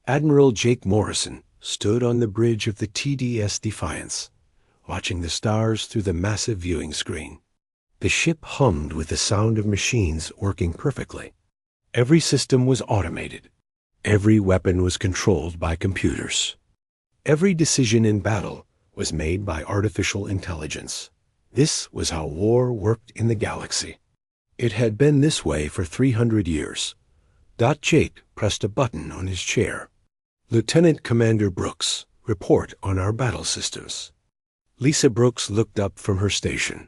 Admiral Jake Morrison stood on the bridge of the TDS Defiance, watching the stars through the massive viewing screen. The ship hummed with the sound of machines working perfectly. Every system was automated. Every weapon was controlled by computers. Every decision in battle was made by artificial intelligence. This was how war worked in the galaxy. It had been this way for 300 years. Jake pressed a button on his chair. Lieutenant Commander Brooks, report on our battle systems. Lisa Brooks looked up from her station.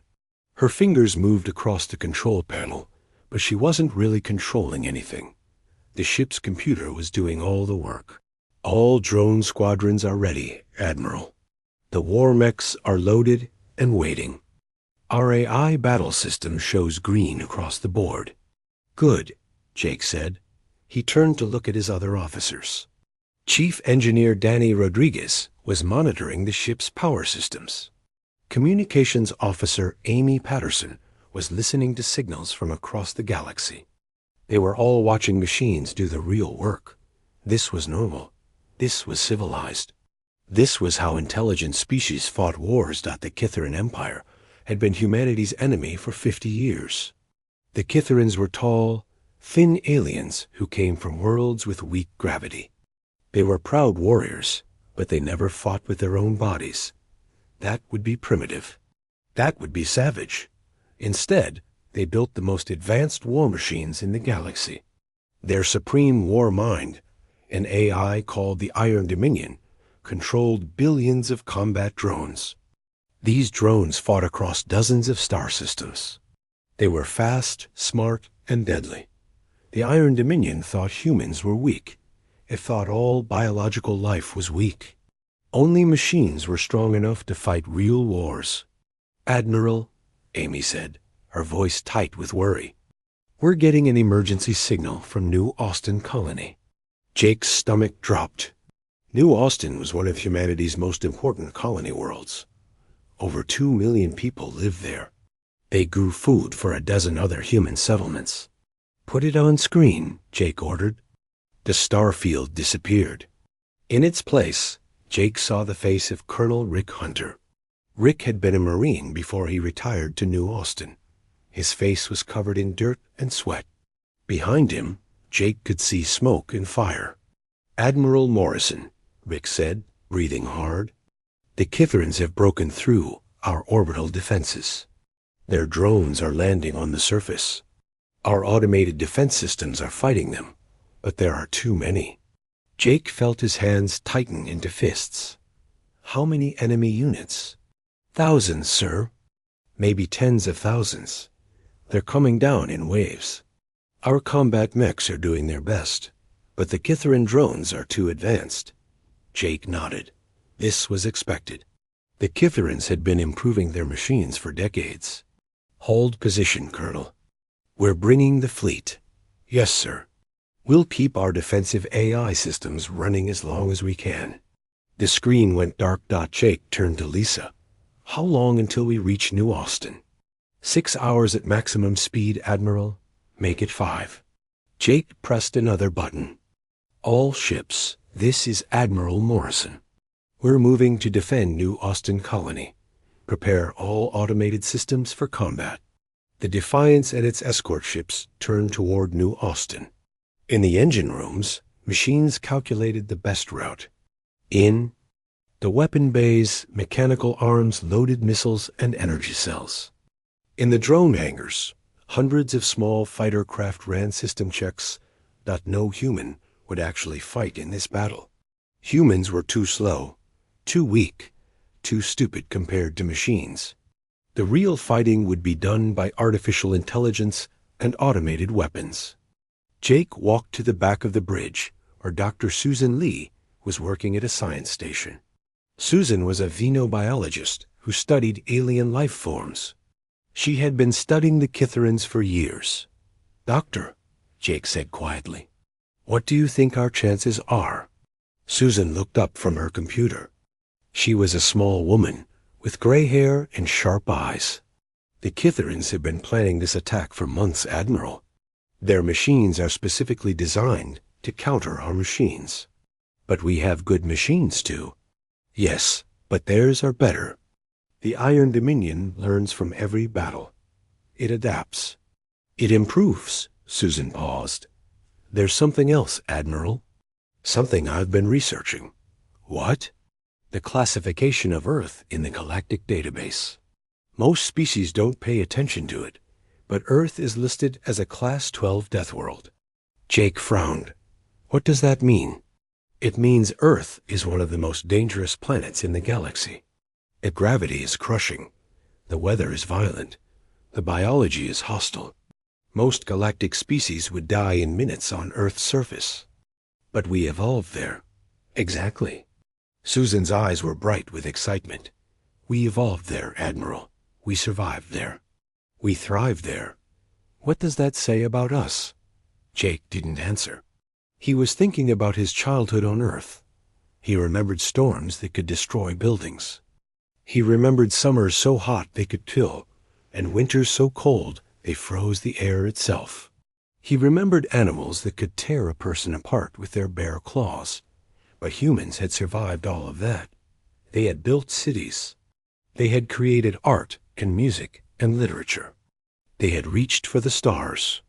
Her fingers moved across the control panel, but she wasn't really controlling anything. The ship's computer was doing all the work. All drone squadrons are ready, Admiral. The war mechs are loaded and waiting. Our AI battle system shows green across the board. Good, Jake said. He turned to look at his other officers. Chief Engineer Danny Rodriguez was monitoring the ship's power systems. Communications Officer Amy Patterson was listening to signals from across the galaxy. They were all watching machines do the real work. This was normal. This was civilized. This was how intelligent species fought wars. The Kithaeron Empire had been humanity's enemy for 50 years. The Kithaerons were tall, thin aliens who came from worlds with weak gravity. They were proud warriors, but they never fought with their own bodies. That would be primitive. That would be savage. Instead, they built the most advanced war machines in the galaxy. Their supreme war mind, an AI called the Iron Dominion, controlled billions of combat drones. These drones fought across dozens of star systems. They were fast, smart, and deadly. The Iron Dominion thought humans were weak. It thought all biological life was weak. Only machines were strong enough to fight real wars. Admiral, Amy said, her voice tight with worry. We're getting an emergency signal from New Austin Colony. Jake's stomach dropped. New Austin was one of humanity's most important colony worlds. Over 2 million people lived there. They grew food for a dozen other human settlements. Put it on screen, Jake ordered. The star field disappeared. In its place, Jake saw the face of Colonel Rick Hunter. Rick had been a Marine before he retired to New Austin. His face was covered in dirt and sweat. Behind him, Jake could see smoke and fire. Admiral Morrison, Rick said, breathing hard. The Kithaerons have broken through our orbital defenses. Their drones are landing on the surface. Our automated defense systems are fighting them, but there are too many. Jake felt his hands tighten into fists. How many enemy units? Thousands, sir. Maybe tens of thousands. They're coming down in waves. Our combat mechs are doing their best, but the Kithaeron drones are too advanced. Jake nodded. This was expected. The Kithaerons had been improving their machines for decades. Hold position, Colonel. We're bringing the fleet. Yes, sir. We'll keep our defensive AI systems running as long as we can. The screen went dark. Jake turned to Lisa. How long until we reach New Austin? 6 hours at maximum speed, Admiral. Make it 5. Jake pressed another button. All ships, this is Admiral Morrison. We're moving to defend New Austin Colony. Prepare all automated systems for combat. The Defiance and its escort ships turned toward New Austin. In the engine rooms, machines calculated the best route. In the weapon bays, mechanical arms loaded missiles and energy cells. In the drone hangars, hundreds of small fighter craft ran system checks that no human would actually fight in this battle. Humans were too slow, too weak, too stupid compared to machines. The real fighting would be done by artificial intelligence and automated weapons. Jake walked to the back of the bridge, where Dr. Susan Lee was working at a science station. Susan was a xenobiologist who studied alien life forms. She had been studying the Kithaerons for years. Doctor, Jake said quietly, what do you think our chances are? Susan looked up from her computer. She was a small woman with gray hair and sharp eyes. The Kithaerons have been planning this attack for months, Admiral. Their machines are specifically designed to counter our machines. But we have good machines too. Yes, but theirs are better. The Iron Dominion learns from every battle. It adapts. It improves. Susan paused. There's something else, Admiral. Something I've been researching. What? The classification of Earth in the Galactic database. Most species don't pay attention to it, but Earth is listed as a Class 12 death world. Jake frowned. What does that mean? It means Earth is one of the most dangerous planets in the galaxy. Its gravity is crushing. The weather is violent. The biology is hostile. Most galactic species would die in minutes on Earth's surface. But we evolved there. Exactly. Susan's eyes were bright with excitement. We evolved there, Admiral. We survived there. We thrived there. What does that say about us? Jake didn't answer. He was thinking about his childhood on Earth. He remembered storms that could destroy buildings. He remembered summers so hot they could kill, and winters so cold they froze the air itself. He remembered animals that could tear a person apart with their bare claws. But humans had survived all of that. They had built cities. They had created art and music and literature. They had reached for the stars.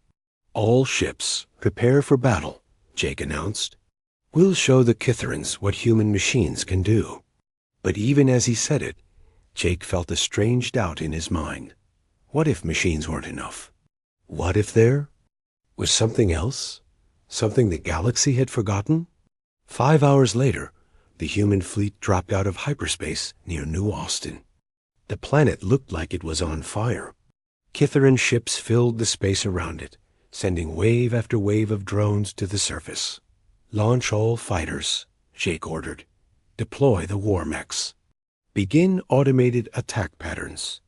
All ships, prepare for battle, Jake announced. We'll show the Kitherans what human machines can do. But even as he said it, Jake felt a strange doubt in his mind. What if machines weren't enough? What if there was something else? Something the galaxy had forgotten? 5 hours later, the human fleet dropped out of hyperspace near New Austin. The planet looked like it was on fire. Kitheran ships filled the space around it, sending wave after wave of drones to the surface. Launch all fighters, Jake ordered. Deploy the war mechs. Begin automated attack patterns.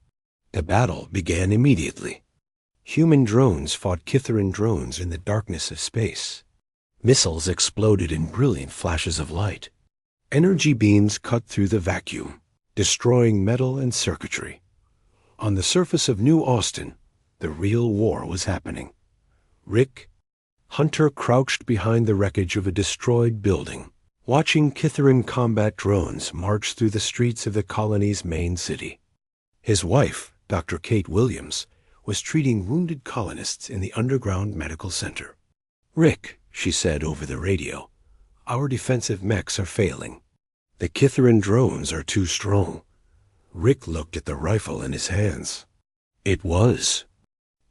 The battle began immediately. Human drones fought Kitheran drones in the darkness of space. Missiles exploded in brilliant flashes of light. Energy beams cut through the vacuum, destroying metal and circuitry. On the surface of New Austin, the real war was happening. Rick Hunter crouched behind the wreckage of a destroyed building, watching Kitheran combat drones march through the streets of the colony's main city. His wife, Dr. Kate Williams, was treating wounded colonists in the underground medical center. Rick, she said over the radio, our defensive mechs are failing. The Kitheran drones are too strong. Rick looked at the rifle in his hands. It was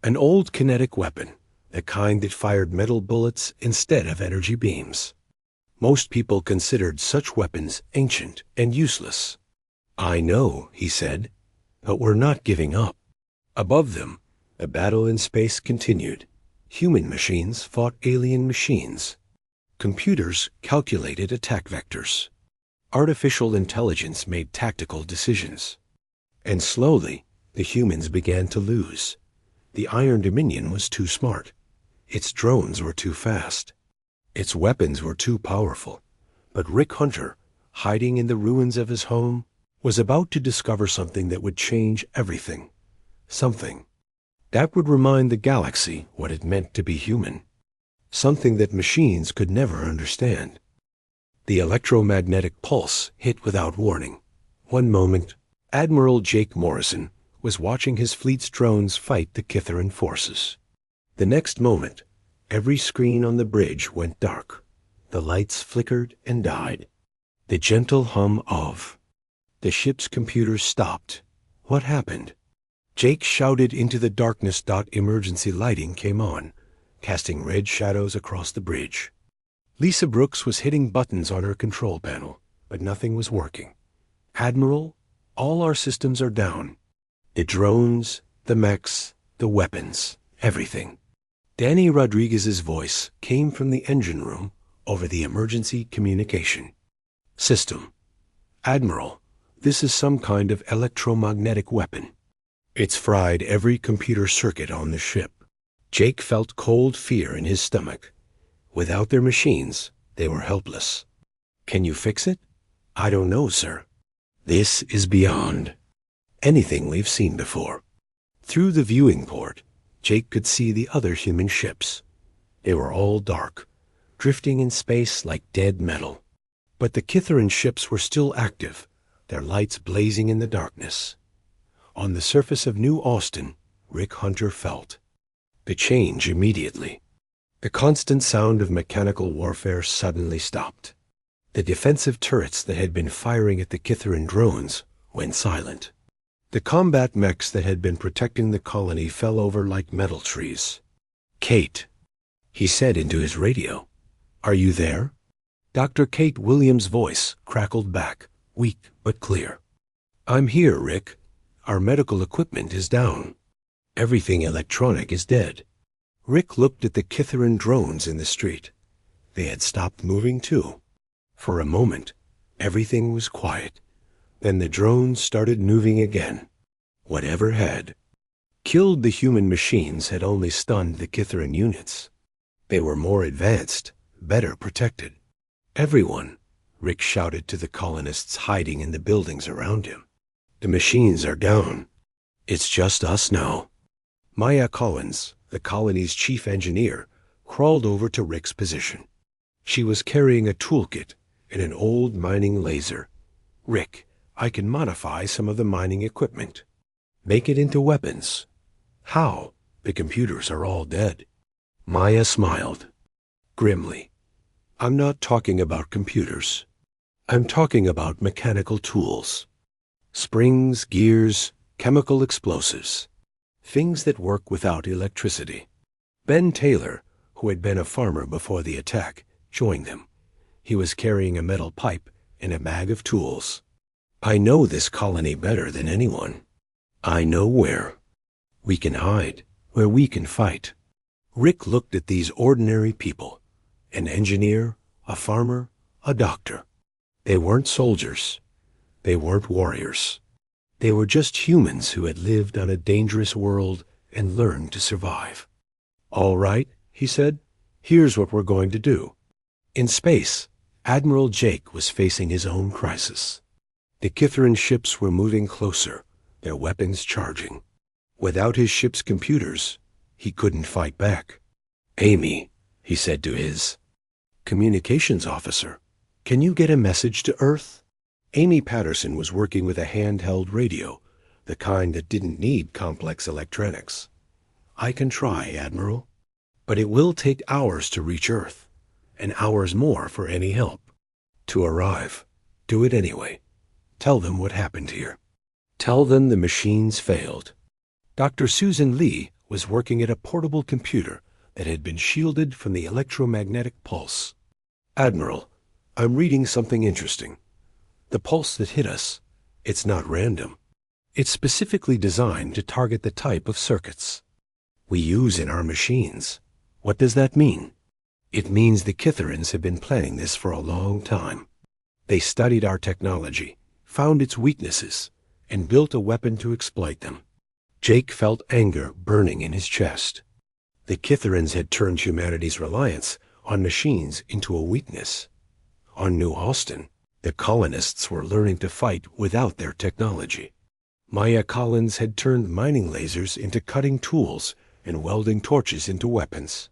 an old kinetic weapon, the kind that fired metal bullets instead of energy beams. Most people considered such weapons ancient and useless. I know, he said, but we're not giving up. Above them, the battle in space continued. Human machines fought alien machines. Computers calculated attack vectors. Artificial intelligence made tactical decisions. And slowly, the humans began to lose. The Iron Dominion was too smart. Its drones were too fast. Its weapons were too powerful. But Rick Hunter, hiding in the ruins of his home, was about to discover something that would change everything. Something that would remind the galaxy what it meant to be human. Something that machines could never understand. The electromagnetic pulse hit without warning. One moment, Admiral Jake Morrison was watching his fleet's drones fight the Kitheran forces. The next moment, every screen on the bridge went dark. The lights flickered and died. The gentle hum of the ship's computers stopped. What happened? Jake shouted into the darkness. Emergency lighting came on, casting red shadows across the bridge. Lisa Brooks was hitting buttons on her control panel, but nothing was working. Admiral, all our systems are down. The drones, the mechs, the weapons, everything. Danny Rodriguez's voice came from the engine room over the emergency communication system. Admiral, this is some kind of electromagnetic weapon. It's fried every computer circuit on the ship. Jake felt cold fear in his stomach. Without their machines, they were helpless. Can you fix it? I don't know, sir. This is beyond anything we've seen before. Through the viewing port, Jake could see the other human ships. They were all dark, drifting in space like dead metal. But the Kitharan ships were still active, their lights blazing in the darkness. On the surface of New Austin, Rick Hunter felt the change immediately. The constant sound of mechanical warfare suddenly stopped. The defensive turrets that had been firing at the Kitharan drones went silent. The combat mechs that had been protecting the colony fell over like metal trees. "Kate," he said into his radio. "Are you there?" Dr. Kate Williams' voice crackled back, weak but clear. "I'm here, Rick. Our medical equipment is down. Everything electronic is dead." Rick looked at the Kitharan drones in the street. They had stopped moving too. For a moment, everything was quiet. Then the drones started moving again. Whatever had killed the human machines had only stunned the Kitharan units. They were more advanced, better protected. "Everyone," Rick shouted to the colonists hiding in the buildings around him. "The machines are down. It's just us now." Maya Collins, the colony's chief engineer, crawled over to Rick's position. She was carrying a toolkit and an old mining laser. "Rick, I can modify some of the mining equipment. Make it into weapons." "How? The computers are all dead." Maya smiled grimly. "I'm not talking about computers. I'm talking about mechanical tools. Springs, gears, chemical explosives. Things that work without electricity." Ben Taylor, who had been a farmer before the attack, joined them. He was carrying a metal pipe and a bag of tools. "I know this colony better than anyone. I know where we can hide, where we can fight." Rick looked at these ordinary people, an engineer, a farmer, a doctor. They weren't soldiers. They weren't warriors. They were just humans who had lived on a dangerous world and learned to survive. "All right," he said, "here's what we're going to do." In space, Admiral Jake was facing his own crisis. The Kitharan ships were moving closer, their weapons charging. Without his ship's computers, he couldn't fight back. "Amy," he said to his communications officer, "can you get a message to Earth?" Amy Patterson was working with a handheld radio, the kind that didn't need complex electronics. "I can try, Admiral. But it will take hours to reach Earth, and hours more for any help. To arrive, do it anyway. Tell them what happened here. Tell them the machines failed." Dr. Susan Lee was working at a portable computer that had been shielded from the electromagnetic pulse. "Admiral, I'm reading something interesting. The pulse that hit us, it's not random. It's specifically designed to target the type of circuits we use in our machines." "What does that mean?" "It means the Kitharans have been planning this for a long time. They studied our technology, found its weaknesses, and built a weapon to exploit them." Jake felt anger burning in his chest. The Kitharans had turned humanity's reliance on machines into a weakness. On New Austin, the colonists were learning to fight without their technology. Maya Collins had turned mining lasers into cutting tools and welding torches into weapons.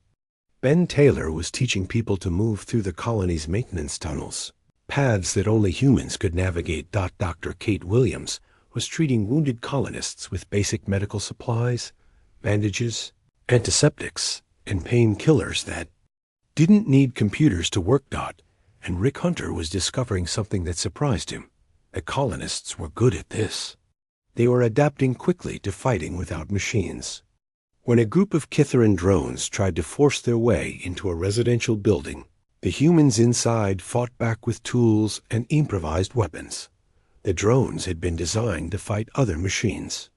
Ben Taylor was teaching people to move through the colony's maintenance tunnels, paths that only humans could navigate. Dr. Kate Williams was treating wounded colonists with basic medical supplies, bandages, antiseptics, and painkillers that didn't need computers to work. And Rick Hunter was discovering something that surprised him. The colonists were good at this. They were adapting quickly to fighting without machines. When a group of Kitharan drones tried to force their way into a residential building, the humans inside fought back with tools and improvised weapons. The drones had been designed to fight other machines.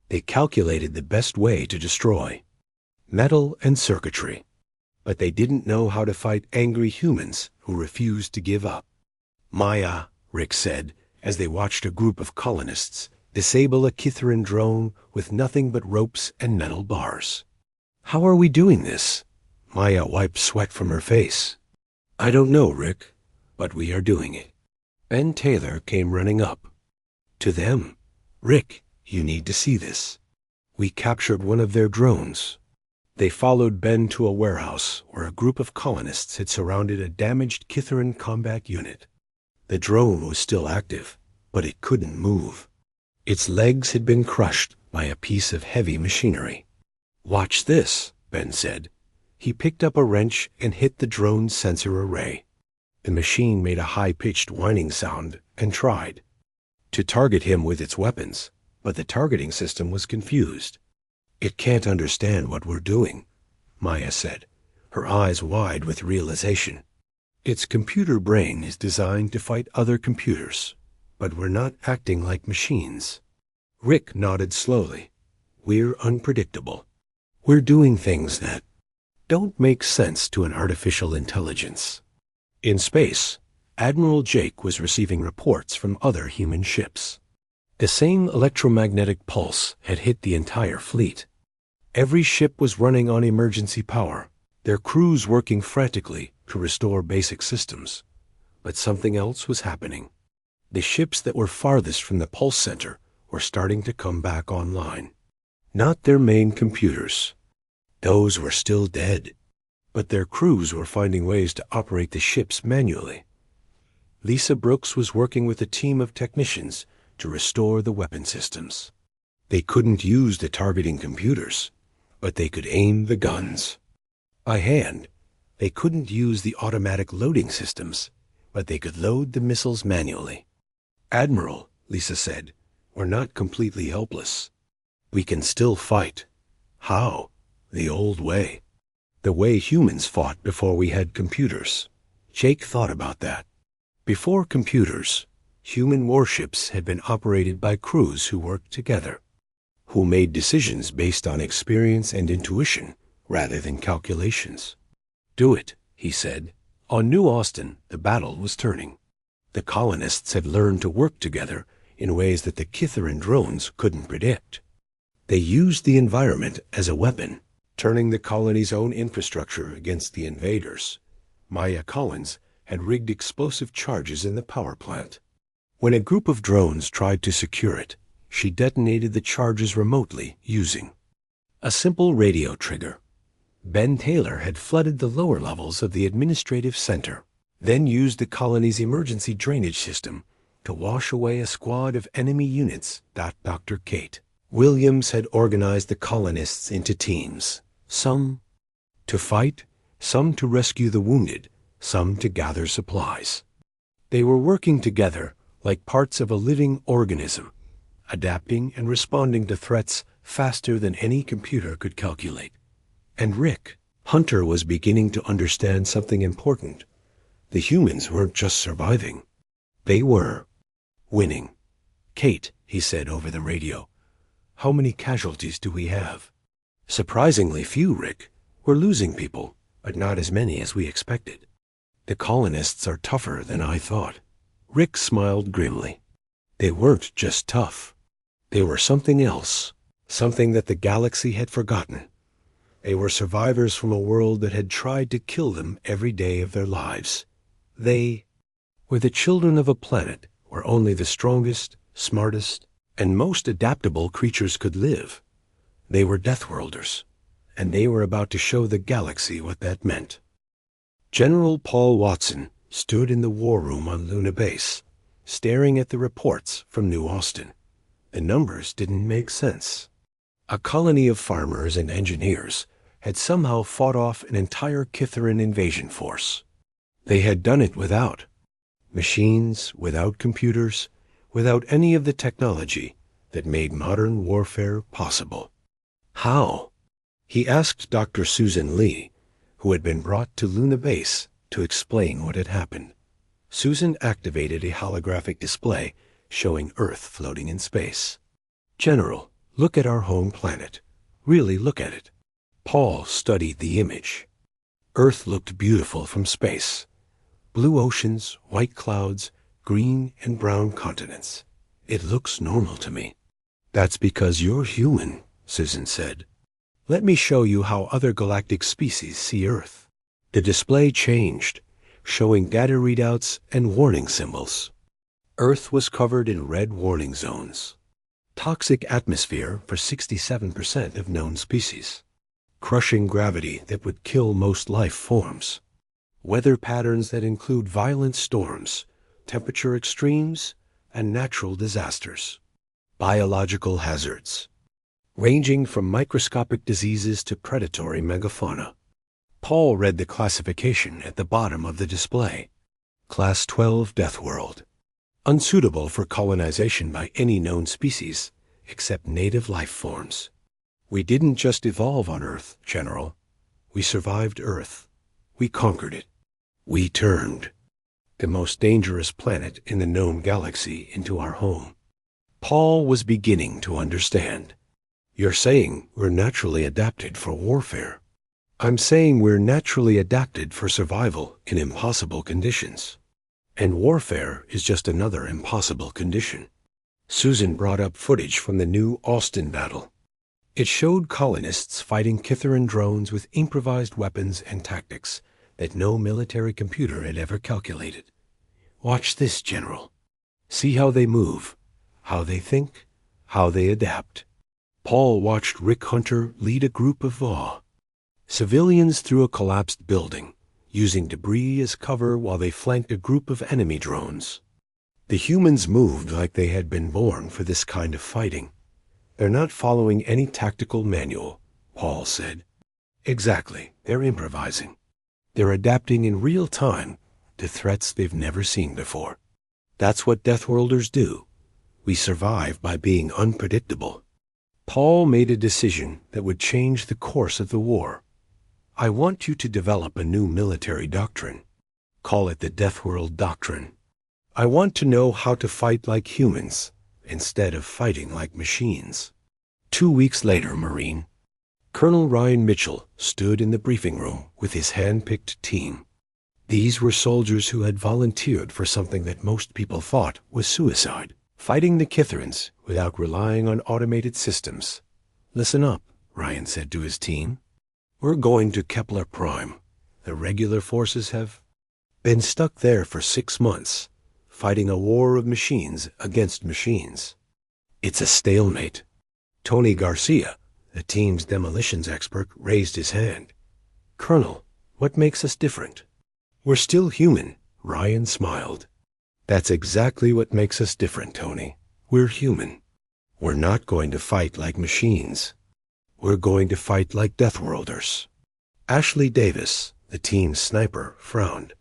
They calculated the best way to destroy metal and circuitry. But they didn't know how to fight angry humans who refused to give up. "Maya," Rick said, as they watched a group of colonists disable a Kitharan drone with nothing but ropes and metal bars. "How are we doing this?" Maya wiped sweat from her face. "I don't know, Rick, but we are doing it." Ben Taylor came running up. To them, "Rick, you need to see this. We captured one of their drones." They followed Ben to a warehouse where a group of colonists had surrounded a damaged Kitharan combat unit. The drone was still active, but it couldn't move. Its legs had been crushed by a piece of heavy machinery. "Watch this," Ben said. He picked up a wrench and hit the drone's sensor array. The machine made a high-pitched whining sound and tried to target him with its weapons, but the targeting system was confused. "It can't understand what we're doing," Maya said, her eyes wide with realization. "Its computer brain is designed to fight other computers, but we're not acting like machines." Rick nodded slowly. "We're unpredictable. We're doing things that don't make sense to an artificial intelligence." In space, Admiral Jake was receiving reports from other human ships. The same electromagnetic pulse had hit the entire fleet. Every ship was running on emergency power, their crews working frantically to restore basic systems. But something else was happening. The ships that were farthest from the pulse center were starting to come back online. Not their main computers. Those were still dead. But their crews were finding ways to operate the ships manually. Lisa Brooks was working with a team of technicians to restore the weapon systems. They couldn't use the targeting computers, but they could aim the guns. By hand, they couldn't use the automatic loading systems, but they could load the missiles manually. "Admiral," Lisa said, "we're not completely helpless. We can still fight." "How?" "The old way. The way humans fought before we had computers." Jake thought about that. Before computers, human warships had been operated by crews who worked together, who made decisions based on experience and intuition rather than calculations. "Do it," he said. On New Austin, the battle was turning. The colonists had learned to work together in ways that the Kithaeron drones couldn't predict. They used the environment as a weapon, turning the colony's own infrastructure against the invaders. Maya Collins had rigged explosive charges in the power plant. When a group of drones tried to secure it, she detonated the charges remotely using a simple radio trigger. Ben Taylor had flooded the lower levels of the administrative center, then used the colony's emergency drainage system to wash away a squad of enemy units. Dr. Kate Williams had organized the colonists into teams, some to fight, some to rescue the wounded, some to gather supplies. They were working together like parts of a living organism, adapting and responding to threats faster than any computer could calculate. And Rick Hunter was beginning to understand something important. The humans weren't just surviving. They were winning. "Kate," he said over the radio, "how many casualties do we have?" "Surprisingly few, Rick. We're losing people, but not as many as we expected. The colonists are tougher than I thought." Rick smiled grimly. They weren't just tough. They were something else, something that the galaxy had forgotten. They were survivors from a world that had tried to kill them every day of their lives. They were the children of a planet where only the strongest, smartest, and most adaptable creatures could live. They were Deathworlders, and they were about to show the galaxy what that meant. General Paul Watson stood in the war room on Luna Base, staring at the reports from New Austin. The numbers didn't make sense. A colony of farmers and engineers had somehow fought off an entire Kithaeron invasion force. They had done it without machines, without computers, without any of the technology that made modern warfare possible. How? He asked Dr. Susan Lee, who had been brought to Luna Base to explain what had happened. Susan activated a holographic display showing Earth floating in space. "General, look at our home planet. Really look at it." Paul studied the image. Earth looked beautiful from space. Blue oceans, white clouds, green and brown continents. "It looks normal to me." "That's because you're human," Susan said. "Let me show you how other galactic species see Earth." The display changed, showing data readouts and warning symbols. Earth was covered in red warning zones. Toxic atmosphere for 67% of known species. Crushing gravity that would kill most life forms. Weather patterns that include violent storms, temperature extremes, and natural disasters. Biological hazards, ranging from microscopic diseases to predatory megafauna. Paul read the classification at the bottom of the display. Class 12 Death World. Unsuitable for colonization by any known species, except native life forms. We didn't just evolve on Earth, General. We survived Earth. We conquered it. We turned the most dangerous planet in the known galaxy into our home. Paul was beginning to understand. You're saying we're naturally adapted for warfare. I'm saying we're naturally adapted for survival in impossible conditions. And warfare is just another impossible condition. Susan brought up footage from the new Austin battle. It showed colonists fighting Kitharan drones with improvised weapons and tactics that no military computer had ever calculated. Watch this, General. See how they move, how they think, how they adapt. Paul watched Rick Hunter lead a group of VAW civilians through a collapsed building, using debris as cover while they flanked a group of enemy drones. The humans moved like they had been born for this kind of fighting. They're not following any tactical manual, Paul said. Exactly, they're improvising. They're adapting in real time to threats they've never seen before. That's what Deathworlders do. We survive by being unpredictable. Paul made a decision that would change the course of the war. I want you to develop a new military doctrine. Call it the Deathworld Doctrine. I want to know how to fight like humans instead of fighting like machines. 2 weeks later, Marine. Colonel Ryan Mitchell stood in the briefing room with his hand-picked team. These were soldiers who had volunteered for something that most people thought was suicide, fighting the Kitharans without relying on automated systems. Listen up, Ryan said to his team. We're going to Kepler Prime. The regular forces have been stuck there for 6 months, fighting a war of machines against machines. It's a stalemate. Tony Garcia, the team's demolitions expert, raised his hand. Colonel, what makes us different? We're still human, Ryan smiled. That's exactly what makes us different, Tony. We're human. We're not going to fight like machines. We're going to fight like Deathworlders. Ashley Davis, the team's sniper, frowned.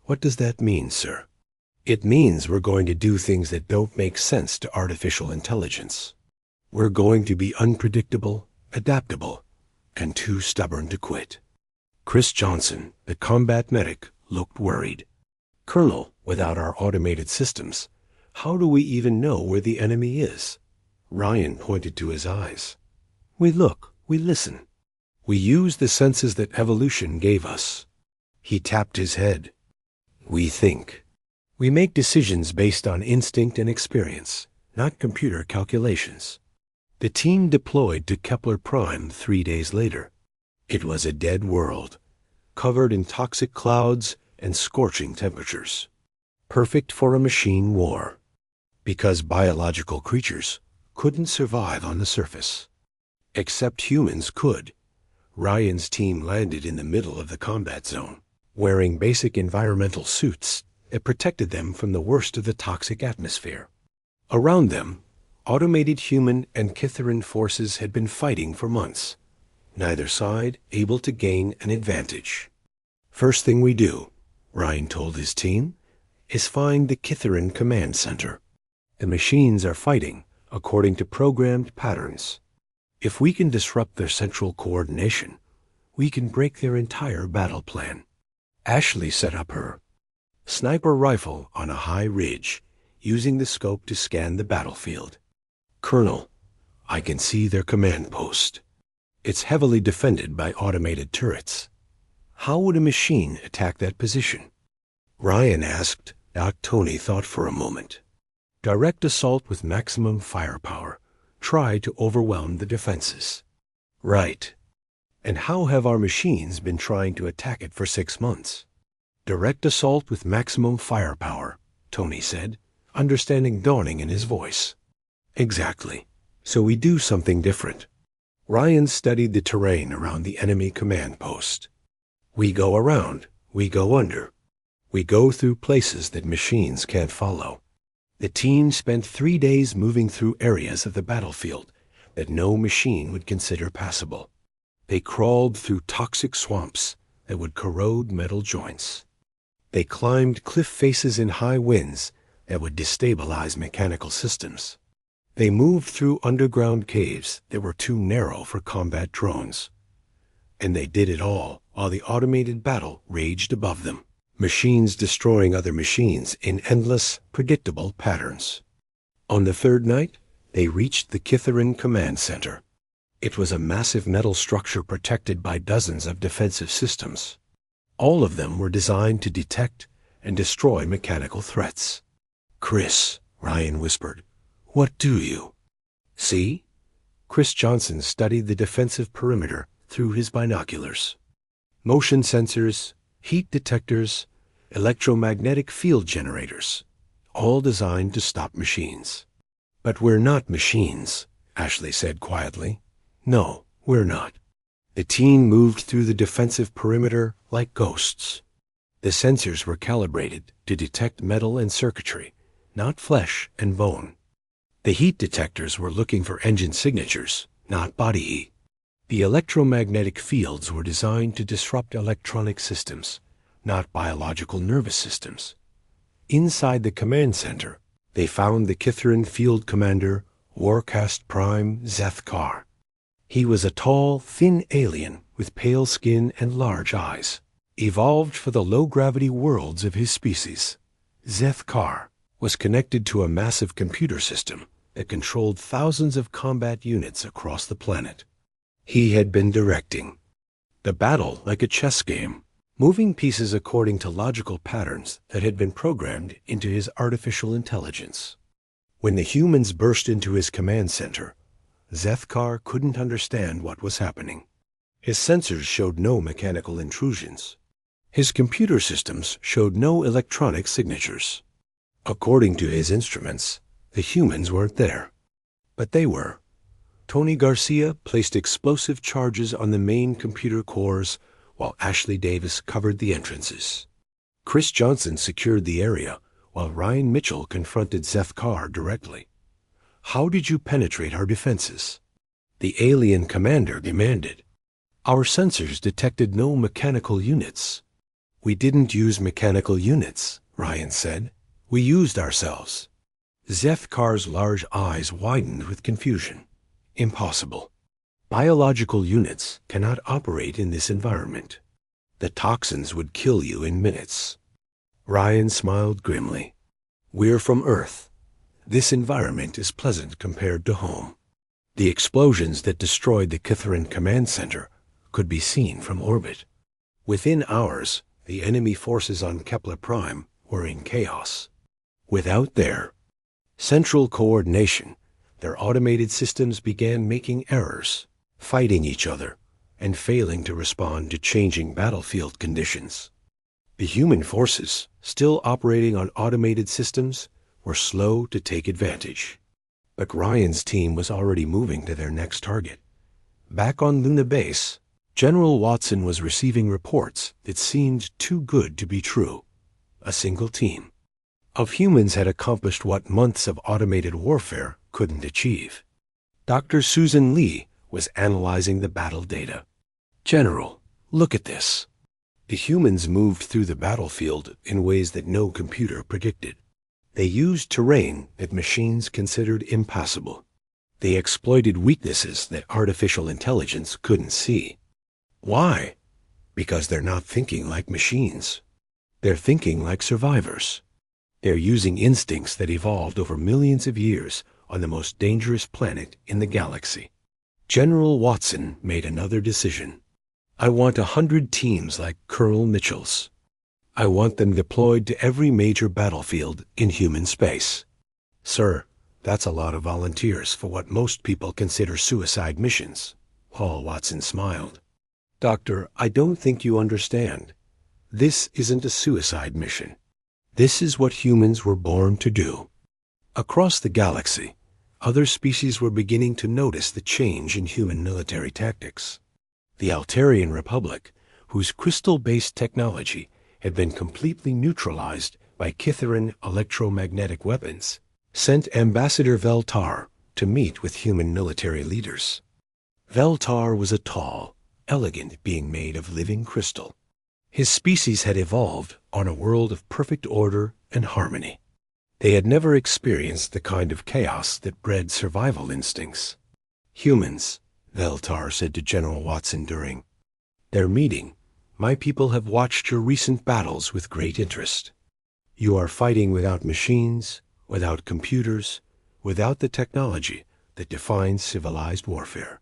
What does that mean, sir? It means we're going to do things that don't make sense to artificial intelligence. We're going to be unpredictable, adaptable, and too stubborn to quit. Chris Johnson, the combat medic, looked worried. Colonel, without our automated systems, how do we even know where the enemy is? Ryan pointed to his eyes. We look, we listen. We use the senses that evolution gave us. He tapped his head. We think. We make decisions based on instinct and experience, not computer calculations. The team deployed to Kepler Prime 3 days later. It was a dead world, covered in toxic clouds and scorching temperatures. Perfect for a machine war, because biological creatures couldn't survive on the surface. Except humans could. Ryan's team landed in the middle of the combat zone, wearing basic environmental suits that protected them from the worst of the toxic atmosphere. Around them, automated human and Kitharan forces had been fighting for months, neither side able to gain an advantage. First thing we do, Ryan told his team, is find the Kitharan command center. The machines are fighting according to programmed patterns. If we can disrupt their central coordination, we can break their entire battle plan. Ashley set up her sniper rifle on a high ridge, using the scope to scan the battlefield. Colonel, I can see their command post. It's heavily defended by automated turrets. How would a machine attack that position? Ryan asked. Tony thought for a moment. Direct assault with maximum firepower. Try to overwhelm the defenses. Right. And how have our machines been trying to attack it for 6 months? Direct assault with maximum firepower, Tony said, understanding dawning in his voice. Exactly. So we do something different. Ryan studied the terrain around the enemy command post. We go around, we go under. We go through places that machines can't follow. The team spent 3 days moving through areas of the battlefield that no machine would consider passable. They crawled through toxic swamps that would corrode metal joints. They climbed cliff faces in high winds that would destabilize mechanical systems. They moved through underground caves that were too narrow for combat drones. And they did it all while the automated battle raged above them, machines destroying other machines in endless, predictable patterns. On the third night, they reached the Kitharin Command Center. It was a massive metal structure protected by dozens of defensive systems. All of them were designed to detect and destroy mechanical threats. "Chris," Ryan whispered, "what do you see?" Chris Johnson studied the defensive perimeter through his binoculars. Motion sensors, heat detectors, electromagnetic field generators, all designed to stop machines. "But we're not machines," Ashley said quietly. "No, we're not." The team moved through the defensive perimeter like ghosts. The sensors were calibrated to detect metal and circuitry, not flesh and bone. The heat detectors were looking for engine signatures, not body heat. The electromagnetic fields were designed to disrupt electronic systems, not biological nervous systems. Inside the command center, they found the Kitharin field commander, Warcast Prime Zeth Kar. He was a tall, thin alien with pale skin and large eyes, evolved for the low-gravity worlds of his species. Zeth Kar was connected to a massive computer system that controlled thousands of combat units across the planet. He had been directing the battle like a chess game, moving pieces according to logical patterns that had been programmed into his artificial intelligence. When the humans burst into his command center, Zeth Kar couldn't understand what was happening. His sensors showed no mechanical intrusions. His computer systems showed no electronic signatures. According to his instruments, the humans weren't there. But they were. Tony Garcia placed explosive charges on the main computer cores while Ashley Davis covered the entrances. Chris Johnson secured the area while Ryan Mitchell confronted Zeth Kar directly. "How did you penetrate our defenses?" The alien commander demanded. "Our sensors detected no mechanical units." "We didn't use mechanical units," Ryan said. "We used ourselves." Zeth Kar's large eyes widened with confusion. "Impossible. Biological units cannot operate in this environment. The toxins would kill you in minutes." Ryan smiled grimly. "We're from Earth. This environment is pleasant compared to home." The explosions that destroyed the Kitharin Command Center could be seen from orbit. Within hours, the enemy forces on Kepler Prime were in chaos. Without their central coordination, their automated systems began making errors, fighting each other, and failing to respond to changing battlefield conditions. The human forces, still operating on automated systems, were slow to take advantage. But Ryan's team was already moving to their next target. Back on Luna Base, General Watson was receiving reports that seemed too good to be true. A single team of humans had accomplished what months of automated warfare couldn't achieve. Dr. Susan Lee was analyzing the battle data. "General, look at this." The humans moved through the battlefield in ways that no computer predicted. They used terrain that machines considered impassable. They exploited weaknesses that artificial intelligence couldn't see. Why? Because they're not thinking like machines. They're thinking like survivors. They're using instincts that evolved over millions of years on the most dangerous planet in the galaxy. General Watson made another decision. "I want 100 teams like Colonel Mitchell's. I want them deployed to every major battlefield in human space." "Sir, that's a lot of volunteers for what most people consider suicide missions." Paul Watson smiled. "Doctor, I don't think you understand. This isn't a suicide mission. This is what humans were born to do." Across the galaxy, other species were beginning to notice the change in human military tactics. The Altarian Republic, whose crystal-based technology had been completely neutralized by Kithaeron electromagnetic weapons, sent Ambassador Veltar to meet with human military leaders. Veltar was a tall, elegant being made of living crystal. His species had evolved on a world of perfect order and harmony. They had never experienced the kind of chaos that bred survival instincts. "Humans," Veltar said to General Watson during their meeting, "my people have watched your recent battles with great interest. You are fighting without machines, without computers, without the technology that defines civilized warfare."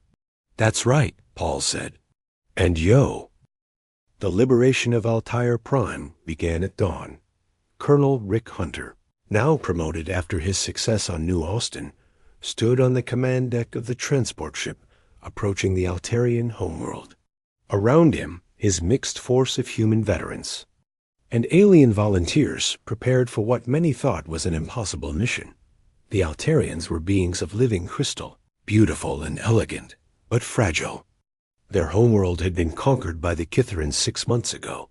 "That's right," Paul said. And the liberation of Altair Prime began at dawn. Colonel Rick Hunter, now promoted after his success on New Austin, stood on the command deck of the transport ship approaching the Altarian homeworld. Around him, his mixed force of human veterans and alien volunteers prepared for what many thought was an impossible mission. The Altarians were beings of living crystal, beautiful and elegant, but fragile. Their homeworld had been conquered by the Kithaerons 6 months ago,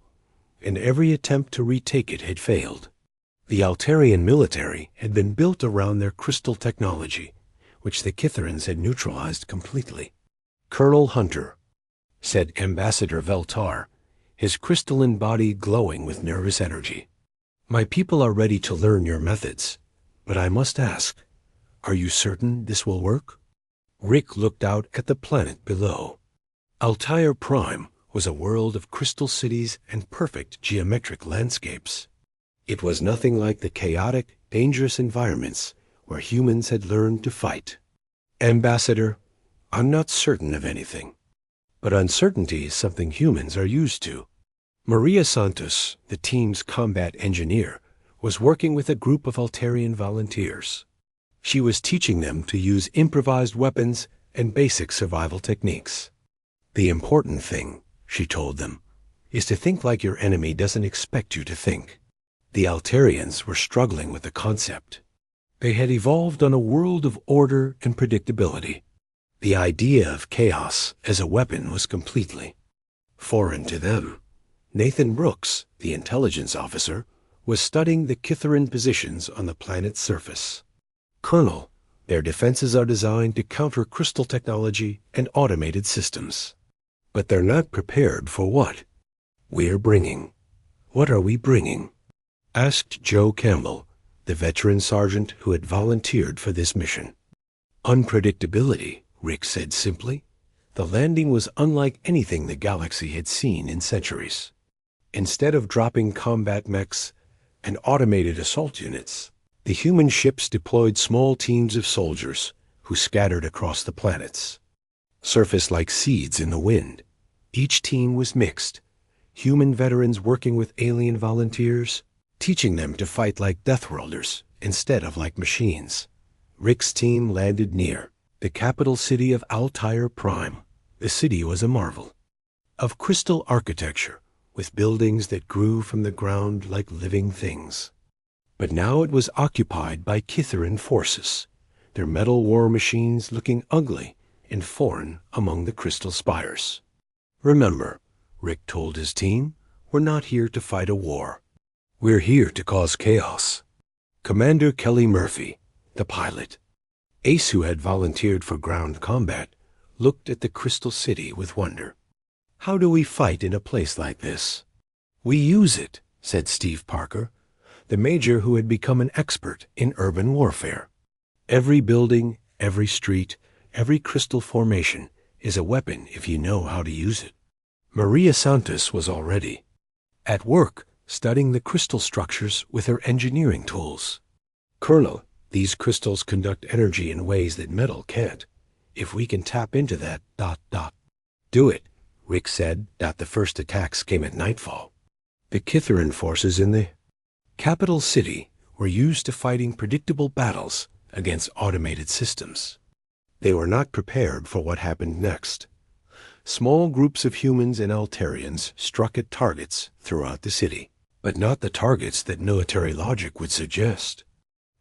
and every attempt to retake it had failed. The Altarian military had been built around their crystal technology, which the Kithaerons had neutralized completely. "Colonel Hunter," said Ambassador Veltar, his crystalline body glowing with nervous energy, "my people are ready to learn your methods, but I must ask, are you certain this will work?" Rick looked out at the planet below. Altair Prime was a world of crystal cities and perfect geometric landscapes. It was nothing like the chaotic, dangerous environments where humans had learned to fight. "Ambassador, I'm not certain of anything, but uncertainty is something humans are used to." Maria Santos, the team's combat engineer, was working with a group of Altarian volunteers. She was teaching them to use improvised weapons and basic survival techniques. "The important thing," she told them, "is to think like your enemy doesn't expect you to think." The Altarians were struggling with the concept. They had evolved on a world of order and predictability. The idea of chaos as a weapon was completely foreign to them. Nathan Brooks, the intelligence officer, was studying the Kithaeron positions on the planet's surface. "Colonel, their defenses are designed to counter crystal technology and automated systems. But they're not prepared for what we're bringing." "What are we bringing?" asked Joe Campbell, the veteran sergeant who had volunteered for this mission. "Unpredictability," Rick said simply. The landing was unlike anything the galaxy had seen in centuries. Instead of dropping combat mechs and automated assault units, the human ships deployed small teams of soldiers who scattered across the planets, surfaced like seeds in the wind. Each team was mixed, human veterans working with alien volunteers, teaching them to fight like Deathworlders instead of like machines. Rick's team landed near the capital city of Altair Prime. The city was a marvel of crystal architecture, with buildings that grew from the ground like living things. But now it was occupied by Kithaeron forces, their metal war machines looking ugly and foreign among the crystal spires. "Remember," Rick told his team, "we're not here to fight a war. We're here to cause chaos." Commander Kelly Murphy, the pilot, Ace, who had volunteered for ground combat, looked at the crystal city with wonder. "How do we fight in a place like this?" "We use it," said Steve Parker, the major who had become an expert in urban warfare. "Every building, every street, every crystal formation is a weapon if you know how to use it." Maria Santos was already at work studying the crystal structures with her engineering tools. "Colonel, these crystals conduct energy in ways that metal can't. If we can tap into that... Do it," Rick said. The first attacks came at nightfall. The Kithaeron forces in the capital city were used to fighting predictable battles against automated systems. They were not prepared for what happened next. Small groups of humans and Altarians struck at targets throughout the city, but not the targets that military logic would suggest.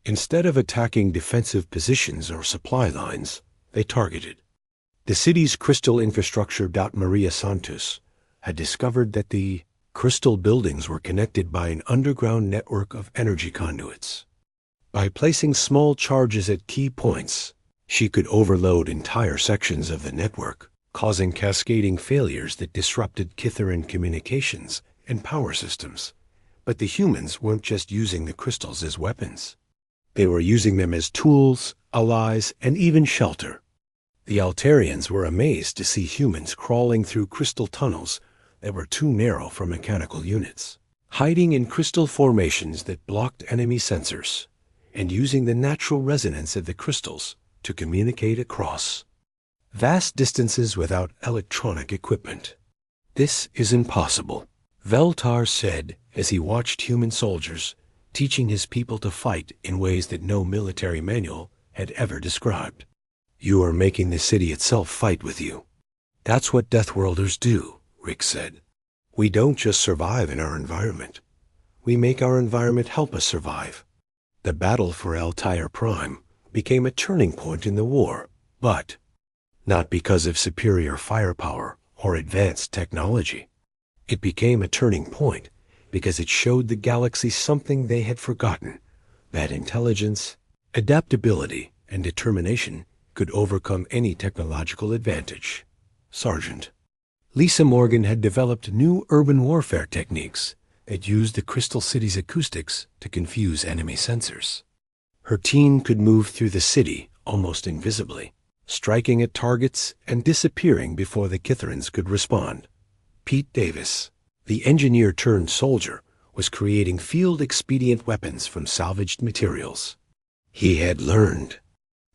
Instead of attacking defensive positions or supply lines, they targeted the city's crystal infrastructure. Maria Santos had discovered that the Crystal buildings were connected by an underground network of energy conduits. By placing small charges at key points, she could overload entire sections of the network, causing cascading failures that disrupted Kithaeron communications and power systems. But the humans weren't just using the crystals as weapons. They were using them as tools, allies, and even shelter. The Altarians were amazed to see humans crawling through crystal tunnels that were too narrow for mechanical units, hiding in crystal formations that blocked enemy sensors, and using the natural resonance of the crystals to communicate across vast distances without electronic equipment. "This is impossible," Veltar said as he watched human soldiers teaching his people to fight in ways that no military manual had ever described. "You are making the city itself fight with you." "That's what Deathworlders do," Rick said. "We don't just survive in our environment. We make our environment help us survive." The battle for Altair Prime became a turning point in the war, but not because of superior firepower or advanced technology. It became a turning point because it showed the galaxy something they had forgotten, that intelligence, adaptability, and determination could overcome any technological advantage. Sergeant Lisa Morgan had developed new urban warfare techniques that used the Crystal City's acoustics to confuse enemy sensors. Her team could move through the city almost invisibly, striking at targets and disappearing before the Kithaerons could respond. Pete Davis, the engineer-turned-soldier, was creating field-expedient weapons from salvaged materials. He had learned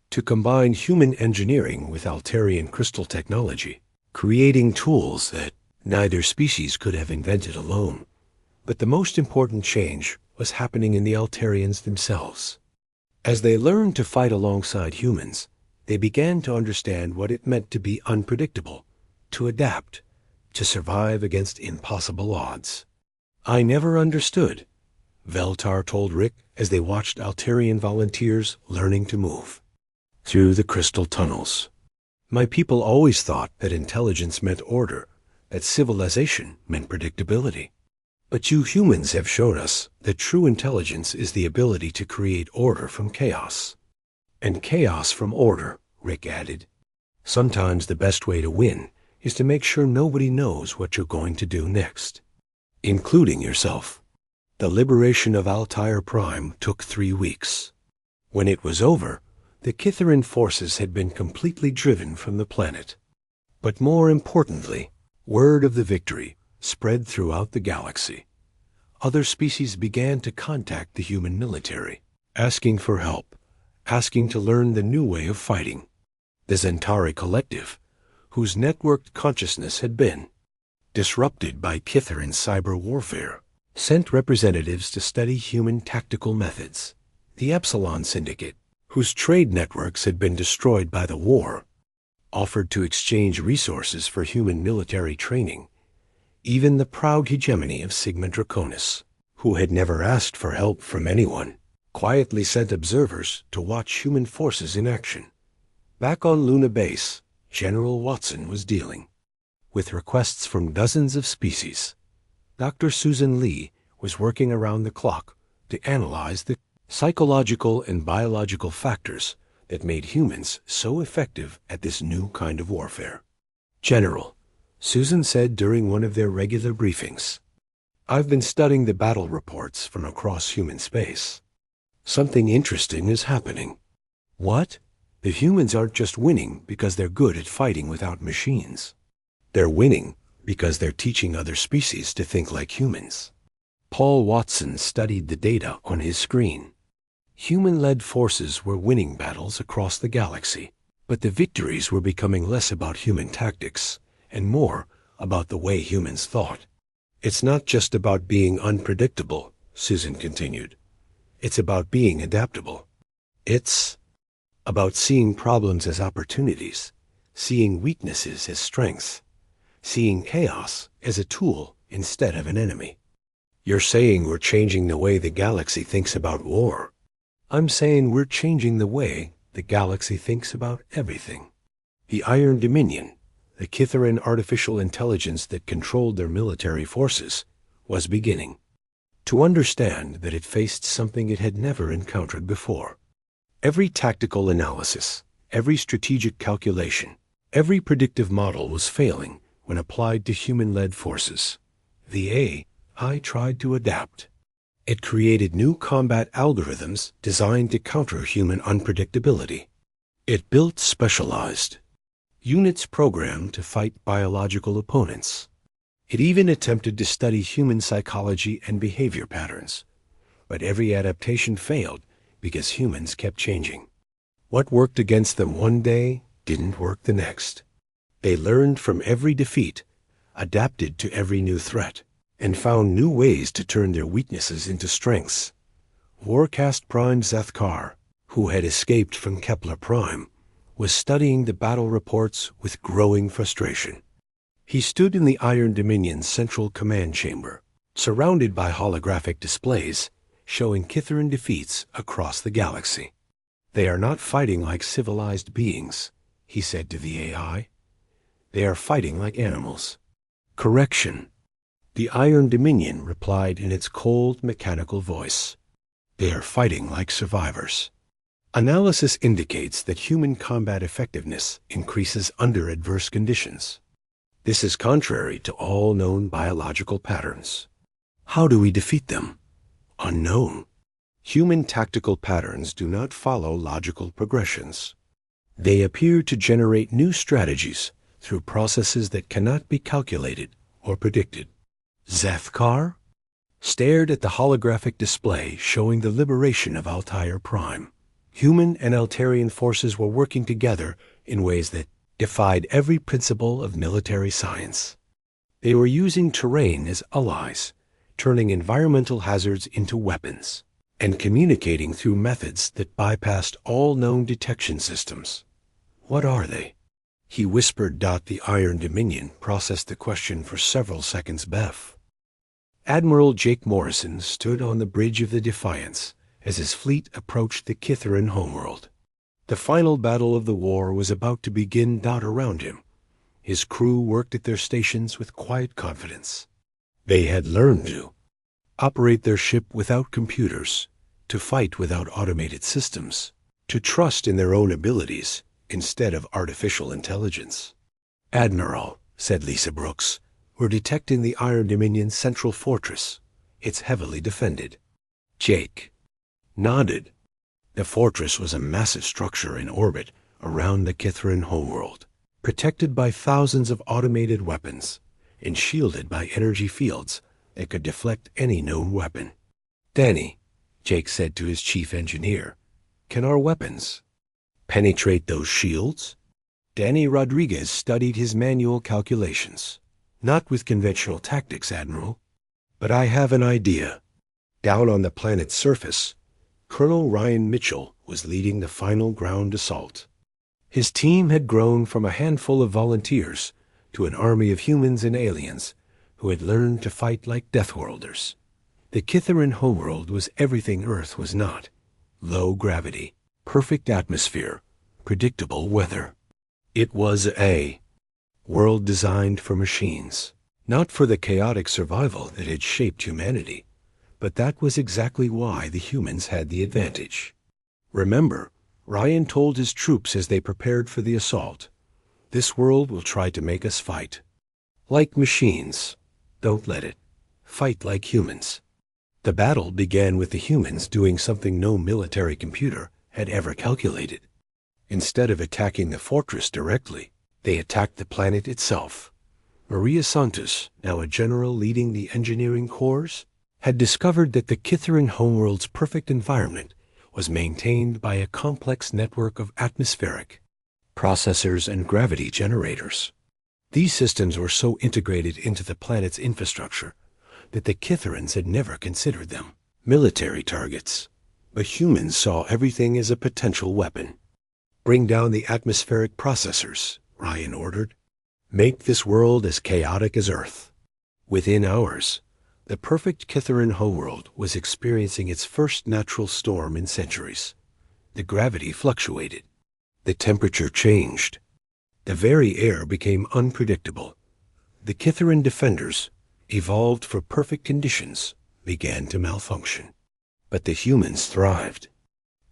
to combine human engineering with Altarian crystal technology, creating tools that neither species could have invented alone. But the most important change was happening in the Altarians themselves. As they learned to fight alongside humans, they began to understand what it meant to be unpredictable, to adapt, to survive against impossible odds. "I never understood," Veltar told Rick as they watched Altarian volunteers learning to move through the crystal tunnels. "My people always thought that intelligence meant order, that civilization meant predictability. But you humans have shown us that true intelligence is the ability to create order from chaos." "And chaos from order," Rick added. "Sometimes the best way to win is to make sure nobody knows what you're going to do next, including yourself." The liberation of Altair Prime took 3 weeks. When it was over, the Kithaeron forces had been completely driven from the planet. But more importantly, word of the victory spread throughout the galaxy. Other species began to contact the human military, asking for help, asking to learn the new way of fighting. The Zentari Collective, whose networked consciousness had been disrupted by Kithaeron cyber warfare, sent representatives to study human tactical methods. The Epsilon Syndicate, whose trade networks had been destroyed by the war, offered to exchange resources for human military training. Even the proud hegemony of Sigma Draconis, who had never asked for help from anyone, quietly sent observers to watch human forces in action. Back on Luna Base, General Watson was dealing with requests from dozens of species. Dr. Susan Lee was working around the clock to analyze the psychological and biological factors that made humans so effective at this new kind of warfare. "General," Susan said during one of their regular briefings, "I've been studying the battle reports from across human space. Something interesting is happening." "What?" "The humans aren't just winning because they're good at fighting without machines. They're winning because they're teaching other species to think like humans." Paul Watson studied the data on his screen. Human-led forces were winning battles across the galaxy, but the victories were becoming less about human tactics and more about the way humans thought. "It's not just about being unpredictable," Susan continued. "It's about being adaptable. It's about seeing problems as opportunities, seeing weaknesses as strengths, seeing chaos as a tool instead of an enemy." "You're saying we're changing the way the galaxy thinks about war." "I'm saying we're changing the way the galaxy thinks about everything." The Iron Dominion, the Kithaeron artificial intelligence that controlled their military forces, was beginning. To understand that it faced something it had never encountered before. Every tactical analysis, every strategic calculation, every predictive model was failing when applied to human-led forces. The AI tried to adapt. It created new combat algorithms designed to counter human unpredictability. It built specialized units programmed to fight biological opponents. It even attempted to study human psychology and behavior patterns. But every adaptation failed because humans kept changing. What worked against them one day didn't work the next. They learned from every defeat, adapted to every new threat, and found new ways to turn their weaknesses into strengths. Warcast Prime Zethkar, who had escaped from Kepler Prime, was studying the battle reports with growing frustration. He stood in the Iron Dominion's central command chamber, surrounded by holographic displays showing Kitharan defeats across the galaxy. "They are not fighting like civilized beings," he said to the AI. "They are fighting like animals." "Correction," the Iron Dominion replied in its cold, mechanical voice. "They are fighting like survivors." Analysis indicates that human combat effectiveness increases under adverse conditions. This is contrary to all known biological patterns. How do we defeat them? Unknown. Human tactical patterns do not follow logical progressions. They appear to generate new strategies through processes that cannot be calculated or predicted. Zethkar stared at the holographic display showing the liberation of Altair Prime. Human and Altarian forces were working together in ways that defied every principle of military science. They were using terrain as allies, turning environmental hazards into weapons, and communicating through methods that bypassed all known detection systems. "What are they?" he whispered. The Iron Dominion processed the question for several seconds. Beth. Admiral Jake Morrison stood on the bridge of the Defiance as his fleet approached the Kitharan homeworld. The final battle of the war was about to begin. Around him, his crew worked at their stations with quiet confidence. They had learned to operate their ship without computers, to fight without automated systems, to trust in their own abilities instead of artificial intelligence. "Admiral," said Lisa Brooks, "we're detecting the Iron Dominion's central fortress. It's heavily defended." Jake nodded. The fortress was a massive structure in orbit around the Kitharan homeworld, protected by thousands of automated weapons and shielded by energy fields that could deflect any known weapon. "Danny," Jake said to his chief engineer, "can our weapons penetrate those shields?" Danny Rodriguez studied his manual calculations. "Not with conventional tactics, Admiral. But I have an idea." Down on the planet's surface, Colonel Ryan Mitchell was leading the final ground assault. His team had grown from a handful of volunteers to an army of humans and aliens who had learned to fight like Deathworlders. The Kitharan homeworld was everything Earth was not: low gravity, perfect atmosphere, predictable weather. It was a world designed for machines, not for the chaotic survival that had shaped humanity. But that was exactly why the humans had the advantage. Remember, Ryan told his troops as they prepared for the assault, "This world will try to make us fight like machines. Don't let it. Fight like humans." The battle began with the humans doing something no military computer had ever calculated. Instead of attacking the fortress directly, they attacked the planet itself. Maria Santos, now a general leading the engineering corps, had discovered that the Kitharan homeworld's perfect environment was maintained by a complex network of atmospheric processors and gravity generators. These systems were so integrated into the planet's infrastructure that the Kitharans had never considered them military targets. But humans saw everything as a potential weapon. "Bring down the atmospheric processors," Ryan ordered. "Make this world as chaotic as Earth." Within hours, the perfect Kitharan homeworld was experiencing its first natural storm in centuries. The gravity fluctuated. The temperature changed. The very air became unpredictable. The Kitharan defenders, evolved for perfect conditions, began to malfunction. But the humans thrived.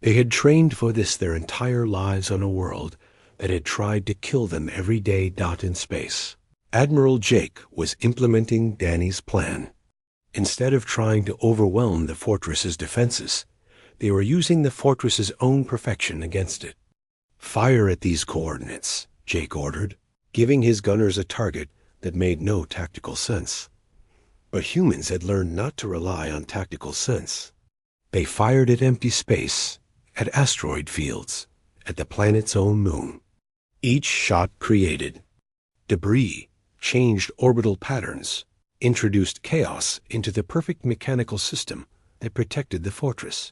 They had trained for this their entire lives on a world that had tried to kill them every day. In space, Admiral Jake was implementing Danny's plan. Instead of trying to overwhelm the fortress's defenses, they were using the fortress's own perfection against it. "Fire at these coordinates," Jake ordered, giving his gunners a target that made no tactical sense. But humans had learned not to rely on tactical sense. They fired at empty space, at asteroid fields, at the planet's own moon. Each shot created debris, changed orbital patterns, introduced chaos into the perfect mechanical system that protected the fortress.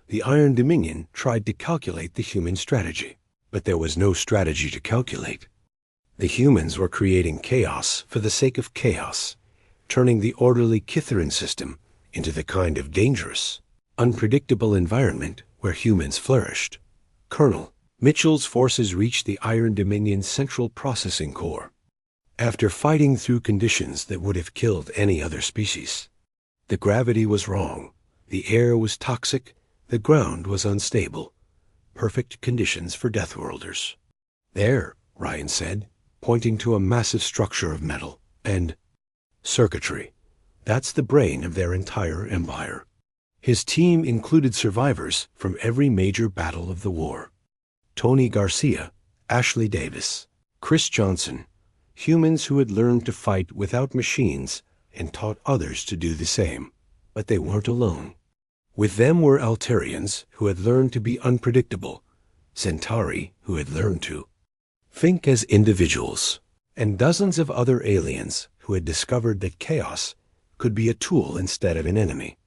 The Iron Dominion tried to calculate the human strategy, but there was no strategy to calculate. The humans were creating chaos for the sake of chaos, turning the orderly Kitharin system into the kind of dangerous, unpredictable environment where humans flourished. Colonel Mitchell's forces reached the Iron Dominion's central processing core. After fighting through conditions that would have killed any other species, the gravity was wrong, the air was toxic, the ground was unstable. Perfect conditions for Deathworlders. "There," Ryan said, pointing to a massive structure of metal and circuitry. "That's the brain of their entire empire." His team included survivors from every major battle of the war. Tony Garcia, Ashley Davis, Chris Johnson, humans who had learned to fight without machines and taught others to do the same. But they weren't alone. With them were Altarians who had learned to be unpredictable, Centauri who had learned to think as individuals, and dozens of other aliens who had discovered that chaos could be a tool instead of an enemy.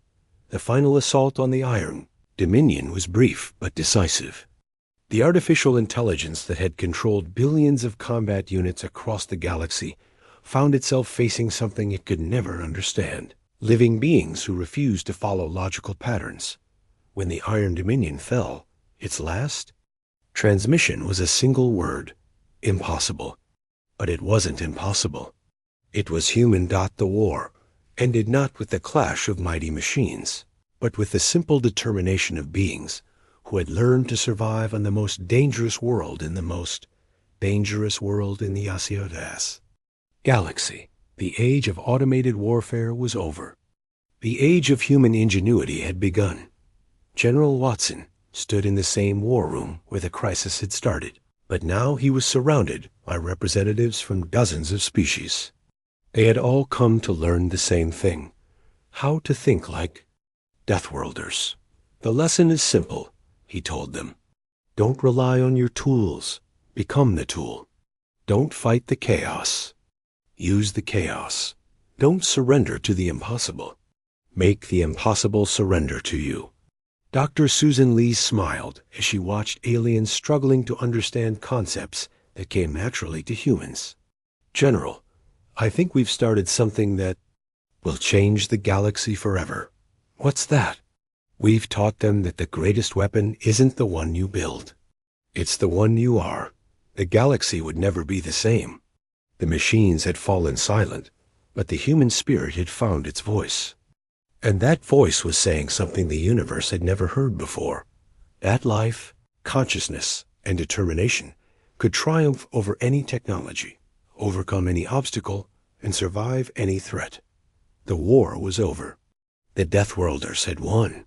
The final assault on the Iron Dominion was brief but decisive. The artificial intelligence that had controlled billions of combat units across the galaxy found itself facing something it could never understand: living beings who refused to follow logical patterns. When the Iron Dominion fell, its last transmission was a single word: impossible. But it wasn't impossible. It was human. The war ended not with the clash of mighty machines, but with the simple determination of beings who had learned to survive on the most dangerous world in the most dangerous world in the Asiotas galaxy. The age of automated warfare was over. The age of human ingenuity had begun. General Watson stood in the same war room where the crisis had started, but now he was surrounded by representatives from dozens of species. They had all come to learn the same thing: how to think like Deathworlders. "The lesson is simple," he told them. "Don't rely on your tools. Become the tool. Don't fight the chaos. Use the chaos. Don't surrender to the impossible. Make the impossible surrender to you." Dr. Susan Lee smiled as she watched aliens struggling to understand concepts that came naturally to humans. "General, I think we've started something that will change the galaxy forever." "What's that?" "We've taught them that the greatest weapon isn't the one you build. It's the one you are. The galaxy would never be the same. The machines had fallen silent, but the human spirit had found its voice. And that voice was saying something the universe had never heard before: that life, consciousness, and determination could triumph over any technology, overcome any obstacle, and survive any threat. The war was over. The Deathworlders had won.